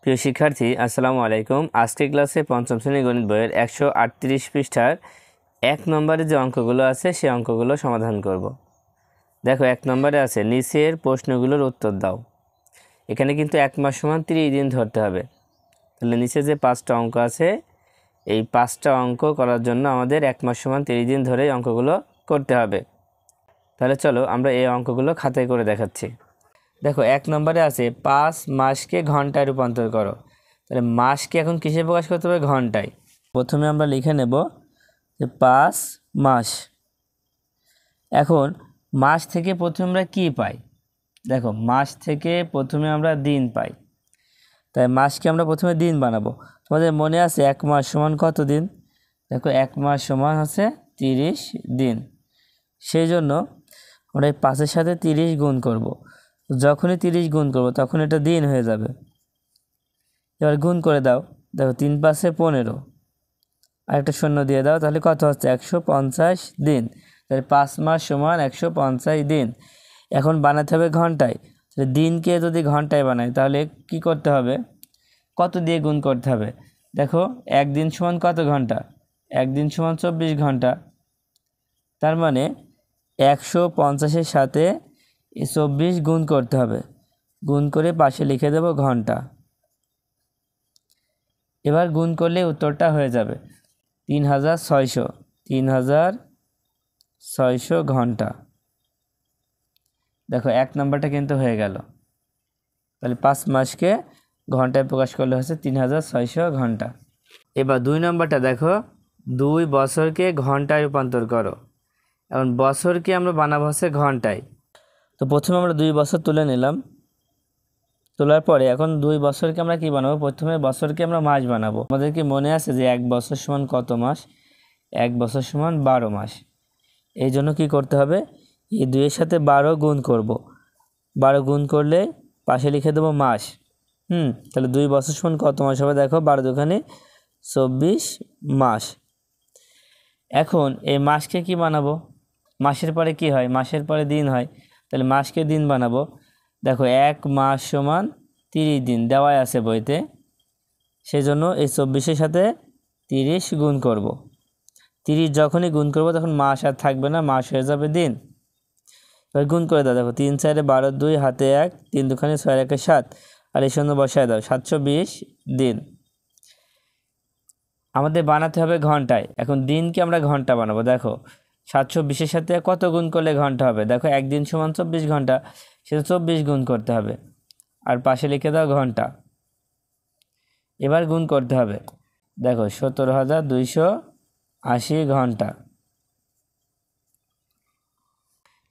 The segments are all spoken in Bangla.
প্রিয় শিক্ষার্থী আসসালামু আলাইকুম। আজকের ক্লাসে পঞ্চম শ্রেণী গণিত বইয়ের 138 পৃষ্ঠার 1 নম্বরে যে অঙ্কগুলো আছে সেই অঙ্কগুলো সমাধান করব। দেখো 1 নম্বরে আছে নিচের প্রশ্নগুলোর উত্তর দাও। এখানে কিন্তু 1 মাস সমান 30 দিন ধরতে হবে। তাহলে নিচে যে 5টা অঙ্ক আছে এই 5টা অঙ্ক করার জন্য আমাদের 1 মাস সমান 30 দিন ধরে অঙ্কগুলো করতে হবে। তাহলে চলো আমরা এই অঙ্কগুলো খাতায় করে দেখাচ্ছি। দেখো 1 নম্বরে আছে 5 মাসকে ঘন্টায় রূপান্তর করো। তাহলে মাসকে এখন কিসে প্রকাশ করতে হবে? ঘন্টায়। প্রথমে আমরা লিখে নেব যে 5 মাস। এখন মাস থেকে প্রথমে আমরা কি পাই? দেখো মাস থেকে প্রথমে আমরা দিন পাই, তাই মাসকে আমরা প্রথমে দিন বানাবো। তোমাদের মনে আছে 1 মাস সমান কত দিন? দেখো 1 মাস সমান হচ্ছে 30 দিন। সেই জন্য আমরা এই 5-এর সাথে 30 গুণ করব। যখনই 30 গুণ করব তখন এটা দিন হয়ে যাবে। এবার গুণ করে দাও। দেখো 3 × 5 = 15, আর একটা শূন্য দিয়ে দাও, তাহলে কত হচ্ছে? 150 দিন। তাহলে 5 মাস সমান 150 দিন। এখন বানাতে হবে ঘন্টায়। তাহলে দিনকে যদি ঘন্টায় বানাই তাহলে কি করতে হবে? কত দিয়ে গুণ করতে হবে? দেখো 1 দিন সমান কত ঘন্টা? 1 দিন সমান 24 ঘন্টা। তার মানে 150-এর সাথে 24 গুণ করতে হবে। গুণ করে পাশে লিখে দেব ঘন্টা। এবার গুণ করলে উত্তরটা হয়ে যাবে 3600। 3600 ঘন্টা। দেখো 1 নম্বরটা কিন্তু হয়ে গেল। তাহলে 5 মাসকে ঘন্টায় প্রকাশ করলে হচ্ছে 3600 ঘন্টা। এবার 2 নম্বরটা দেখো 2 বছরকে ঘন্টায় রূপান্তর করো। এখন বছরকে আমরা বানাবো হচ্ছে ঘন্টায়। তো প্রথমে আমরা 2 বছর তুলে নিলাম। তোলার পরে এখন 2 বছরকে আমরা কি বানাবো? প্রথমে বছরকে আমরা মাস বানাবো। আমাদের কি মনে আছে যে 1 বছর সমান কত মাস? 1 বছর সমান 12 মাস। এই জন্য কী করতে হবে? এই 2-এর সাথে 12 গুণ করব। 12 গুণ করলে পাশে লিখে দেবো মাস। তাহলে 2 বছর সমান কত মাস হবে? দেখো 12 দুগুণে 24 মাস। এখন এই মাসকে কি বানাবো? মাসের পরে কি হয়? মাসের পরে দিন হয়। তাহলে মাসকে দিন বানাবো। দেখো 1 মাস সমান 30 দিন দেওয়াই আছে বইতে। সেজন্য এই 24-এর সাথে 30 গুণ করব। 30 যখনই গুণ করব তখন মাস আর থাকবে না, মাস হয়ে যাবে দিন। এবার গুণ করে দাও। দেখো 3 × 4 = 12, 2 হাতে 1, 3 দুগুণে 6 × 1 = 7, আর এই শূন্য বসায় দাও। 720 দিন। আমাদের বানাতে হবে ঘন্টায়। এখন দিনকে আমরা ঘন্টা বানাবো। দেখো 720-এর সাথে কত গুণ করলে ঘন্টা হবে? দেখো 1 দিন সমান 24 ঘন্টা, সেটা 24 গুণ করতে হবে, আর পাশে লিখে দাও ঘন্টা। এবার গুণ করতে হবে। দেখো 17,280 ঘন্টা।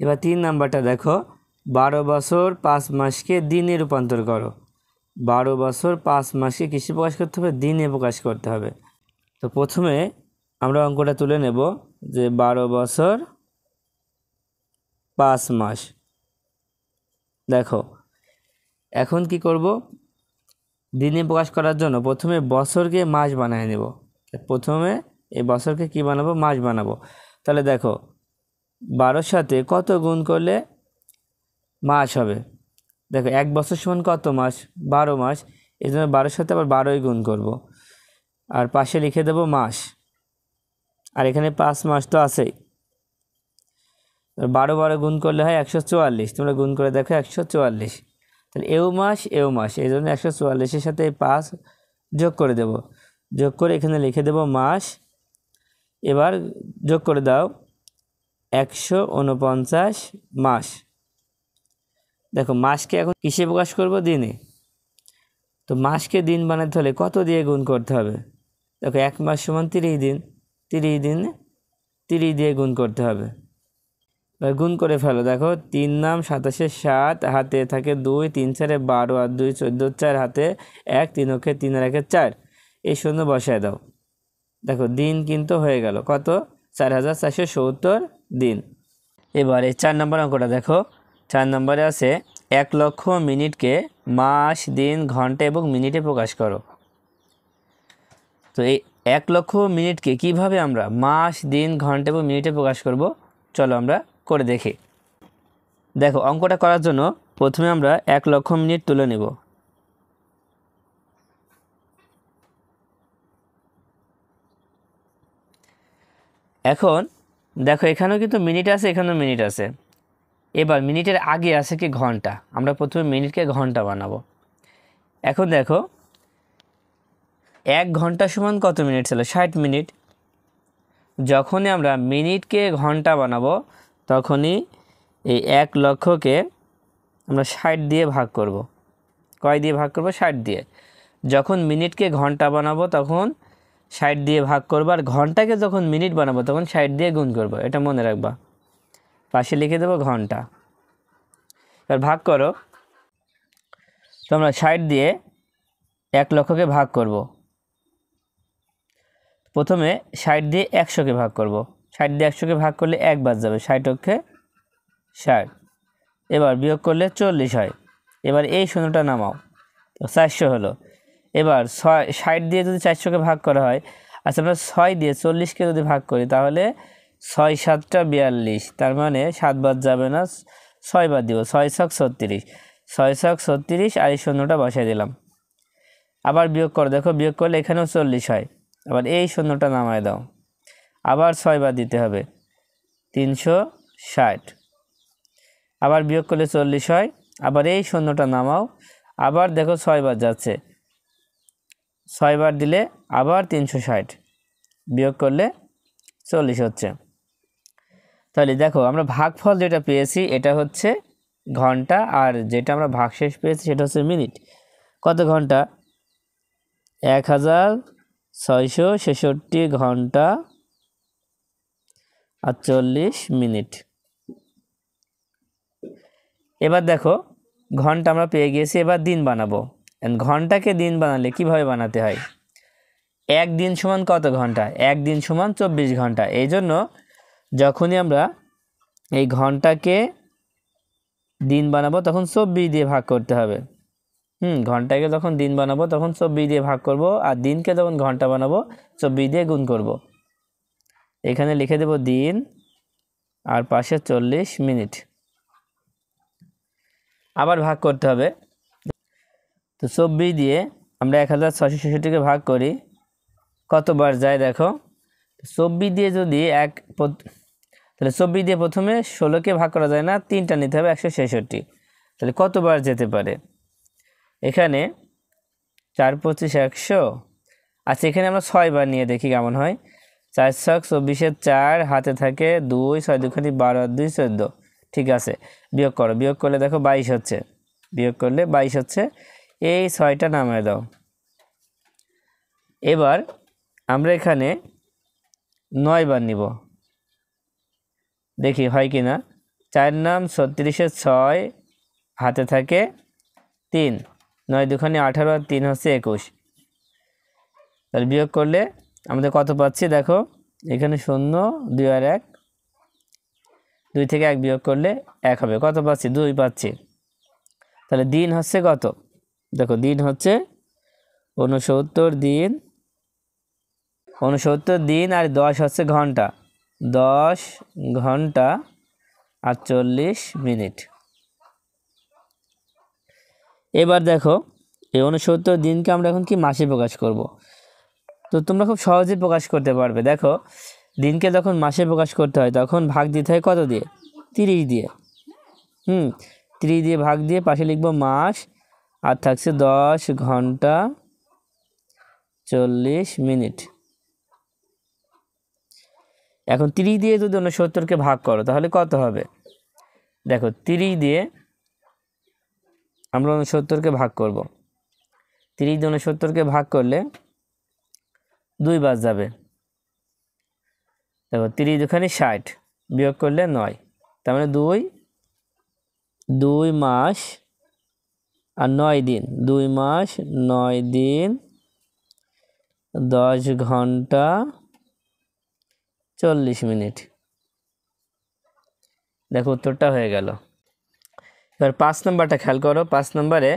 এবার 3 নাম্বারটা দেখো 12 বছর 5 মাসকে দিনে রূপান্তর করো। 12 বছর 5 মাসকে কিসে প্রকাশ করতে হবে? দিনে প্রকাশ করতে হবে। তো প্রথমে আমরা অঙ্কটা তুলে নেব যে 12 বছর 5 মাস। দেখো এখন কি করব? দিনে প্রকাশ করার জন্য প্রথমে বছরকে মাস বানিয়ে নেব। প্রথমে এই বছরকে কি বানাবো? মাস বানাবো। তাহলে দেখো 12-এর সাথে কত গুণ করলে মাস হবে? দেখো 1 বছর সমান কত মাস? 12 মাস। এই জন্য 12-এর সাথে আবার 12ই গুণ করব, আর পাশে লিখে দেব মাস। আর এখানে 5 মাস তো আছেই। 12 12 গুণ করলে হয় 144। তোমরা গুণ করে দেখো 144। তাহলে এও মাস এও মাস, এই জন্য 144-এর সাথে 5 যোগ করে দেব। যোগ করে এখানে লিখে দেব মাস। এবার যোগ করে দাও 149 মাস। দেখো মাসকে এখন কিসে প্রকাশ করব? দিনে। তো মাসকে দিন বানাতে হলে কত দিয়ে গুণ করতে হবে? দেখো 1 মাস সমান 30 দিন। 30 দিন 30 দিয়ে গুণ করতে হবে। এবার গুণ করে ফেলো। দেখো 3 নাম 27, 7 হাতে থাকে 2, 3 × 4 = 12, আর 2 14, 4 হাতে 1, 3 অক্ষে 3 আর 1 4, এই শূন্য বসায় দাও। দেখো দিন কিন্তু হয়ে গেল কত? 4470 দিন। এবারে 4 নম্বর অঙ্কটা দেখো। 4 নম্বরে আছে 1 লক্ষ মিনিটকে মাস, দিন, ঘন্টা এবং মিনিটে প্রকাশ করো। তো এই 1 লক্ষ মিনিটকে কিভাবে আমরা মাস, দিন, ঘন্টা এবং মিনিটে প্রকাশ করব চলো আমরা করে দেখি। দেখো অঙ্কটা করার জন্য প্রথমে আমরা 1 লক্ষ মিনিট তুলে নেব। এখন দেখো এখানেও কিন্তু মিনিট আছে, এখানেও মিনিট আছে। এবার মিনিটের আগে আছে কি ঘন্টা, আমরা প্রথমে মিনিটকে ঘন্টা বানাবো। এখন দেখো 1 ঘন্টা সমান কত মিনিট ছিল, 60 মিনিট। যখনই আমরা মিনিটকে ঘন্টা বানাবো তখনই এই 1 লক্ষকে আমরা 60 দিয়ে ভাগ করব। কয় দিয়ে ভাগ করব? 60 দিয়ে। যখন মিনিটকে ঘন্টা বানাবো তখন 60 দিয়ে ভাগ করবো, আর ঘন্টাকে যখন মিনিট বানাবো তখন 60 দিয়ে গুণ করব। এটা মনে রাখবা, পাশে লিখে দেবো ঘন্টা। এবার ভাগ করো, তোমরা 60 দিয়ে 1 লক্ষকে ভাগ করব। প্রথমে 60 দিয়ে 100কে ভাগ করব। 60 দিয়ে 100কে ভাগ করলে 1 বাদ যাবে, 60 অক্ষে 60। এবার বিয়োগ করলে 40 হয়। এবার এই শূন্যটা নামাও, তো 400 হলো। এবার 60 দিয়ে যদি 400কে ভাগ করা হয়, আচ্ছা আমরা 6 দিয়ে 40কে যদি ভাগ করি তাহলে 6 7টা 42, তার মানে 7 বাদ যাবে না, 6 বাদ দিব, 6 ছক 36, 6 ছক 36, আর এই শূন্যটা বসাই দিলাম। আবার বিয়োগ করো, দেখো বিয়োগ করলে এখানেও 40 হয়। আবার এই শূন্যটা নামায় দাও, আবার 6 বাদ দিতে হবে, 360। আবার বিয়োগ করলে 40 হয়, আবার এই শূন্যটা নামাও, আবার দেখো 6 বাদ যাচ্ছে, 6 বার দিলে আবার 360, বিয়োগ করলে 40 হচ্ছে। তাহলে দেখো আমরা ভাগফল যেটা পেয়েছি এটা হচ্ছে ঘন্টা, আর যেটা আমরা ভাগশেষ পেয়েছি সেটা হচ্ছে মিনিট। কত ঘন্টা? 1666 ঘন্টা আর 40 মিনিট। এবার দেখো ঘন্টা আমরা পেয়ে গিয়েছি, এবার দিন বানাবো। ঘন্টাকে দিন বানালে কিভাবে বানাতে হয়? 1 দিন সমান কত ঘন্টা? 1 দিন সমান 24 ঘন্টা। এই জন্য যখনই আমরা এই ঘন্টাকে দিন বানাবো তখন 24 দিয়ে ভাগ করতে হবে। ঘন্টাকে যখন দিন বানাবো তখন 24 দিয়ে ভাগ করব, আর দিনকে যখন ঘন্টা বানাবো 24 দিয়ে গুণ করব। এখানে লিখে দেব দিন, আর পাশে 40 মিনিট। আবার ভাগ করতে হবে, তো 24 দিয়ে আমরা 1666কে ভাগ করি, কতবার যায় দেখো। 24 দিয়ে যদি তাহলে 24 দিয়ে প্রথমে 16কে ভাগ করা যায় না, 3টা নিতে হবে, 166। তাহলে কতবার যেতে পারে? এখানে 4 25 100। আচ্ছা এখানে আমরা 6 বার নিয়ে দেখি কেমন হয়। 4 ছক 24, 4 হাতে থাকে 2, 6 দুখানি 12 আর 2 14। ঠিক আছে, বিয়োগ করো, বিয়োগ করলে দেখো 22 হচ্ছে, বিয়োগ করলে 22 হচ্ছে। এই 6টা নামায় দাও। এবার আমরা এখানে 9 বার নিব, দেখি হয় কি না। 4 নাম 36, 6 হাতে থাকে 3, 9 দুখানি 18 আর 3 হচ্ছে 21। তাহলে বিয়োগ করলে আমাদের কত পাচ্ছি দেখো, এখানে 0 2 আর 1, 2 থেকে 1 বিয়োগ করলে 1 হবে। কত পাচ্ছি? 2 পাচ্ছি। তাহলে দিন হচ্ছে কত? দেখো দিন হচ্ছে 69 দিন, 69 দিন, আর 10 হচ্ছে ঘন্টা, 10 ঘন্টা আর 40 মিনিট। এবার দেখো এই 69 দিনকে আমরা এখন কি মাসে প্রকাশ করব। তো তোমরা খুব সহজেই প্রকাশ করতে পারবে। দেখো দিনকে যখন মাসে প্রকাশ করতে হয় তখন ভাগ দিতে হয় কত দিয়ে? 30 দিয়ে। 30 দিয়ে ভাগ দিয়ে পাশে লিখবো মাস, আর থাকছে 10 ঘন্টা 40 মিনিট। এখন 30 দিয়ে যদি 69কে ভাগ করো তাহলে কত হবে? দেখো 30 দিয়ে আমরা 69কে ভাগ করব। 30 দিয়ে 69কে ভাগ করলে 2 বাদ যাবে। দেখো 30 দুখানি 60, বিয়োগ করলে 9, তার মানে 2 মাস আর 9 দিন, 2 মাস 9 দিন 10 ঘন্টা 40 মিনিট। দেখো উত্তরটা হয়ে গেল। এবার 5 নম্বরটা খেয়াল করো। 5 নম্বরে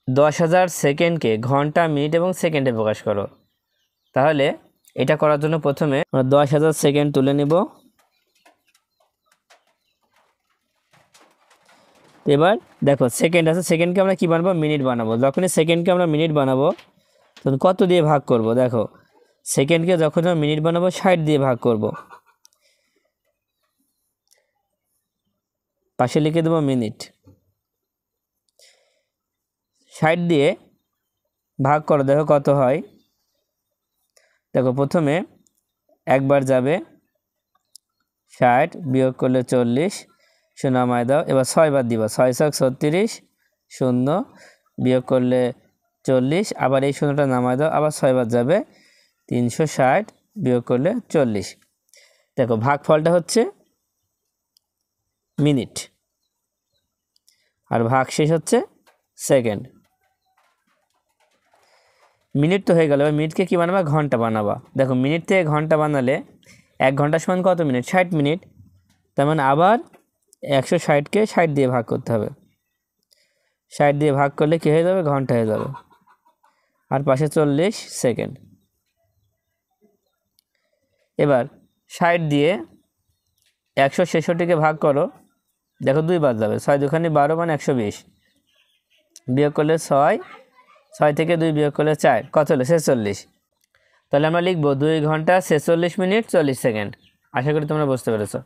10,000 সেকেন্ডকে ঘন্টা, মিনিট এবং সেকেন্ডে প্রকাশ করো। তাহলে এটা করার জন্য প্রথমে আমরা 10,000 সেকেন্ড তুলে নিব। এবার দেখো সেকেন্ড আছে, সেকেন্ডকে আমরা কি বানাবো? মিনিট বানাবো। যখনই সেকেন্ডকে আমরা মিনিট বানাবো তখন কত দিয়ে ভাগ করব? দেখো সেকেন্ডকে যখন আমরা মিনিট বানাবো 60 দিয়ে ভাগ করব, পাশে লিখে দেবো মিনিট। 60 দিয়ে ভাগ করো, দেখো কত হয়। দেখো প্রথমে একবার যাবে 60, বিয়োগ করলে 40, শূন্য নামায় দাও। এবার 6 বার দিবা, 6 ছক 36, শূন্য, বিয়োগ করলে 40, আবার এই শূন্যটা নামায় দাও, আবার 6 বার যাবে 360, বিয়োগ করলে 40। দেখো ভাগফলটা হচ্ছে মিনিট, আর ভাগ শেষ হচ্ছে সেকেন্ড। মিনিট তো হয়ে গেল, এবার মিনিটকে কী বানাবা? ঘন্টা বানাবা। দেখো মিনিট থেকে ঘন্টা বানালে 1 ঘন্টা সমান কত মিনিট? 60 মিনিট। তার মানে আবার 160কে 60 দিয়ে ভাগ করতে হবে। 60 দিয়ে ভাগ করলে কী হয়ে যাবে? ঘন্টা হয়ে যাবে। আর পাশে 40 সেকেন্ড। এবার 60 দিয়ে 166কে ভাগ করো, দেখো 2 বার যাবে, 6 দুখানি 12 মানে 120, বিয়োগ করলে 6, 6 থেকে 2 বিয়োগ করলে 4, কত হলো? 46। তাহলে আমরা লিখবো 2 ঘন্টা 46 মিনিট 40 সেকেন্ড। আশা করি তোমরা বুঝতে পেরেছো।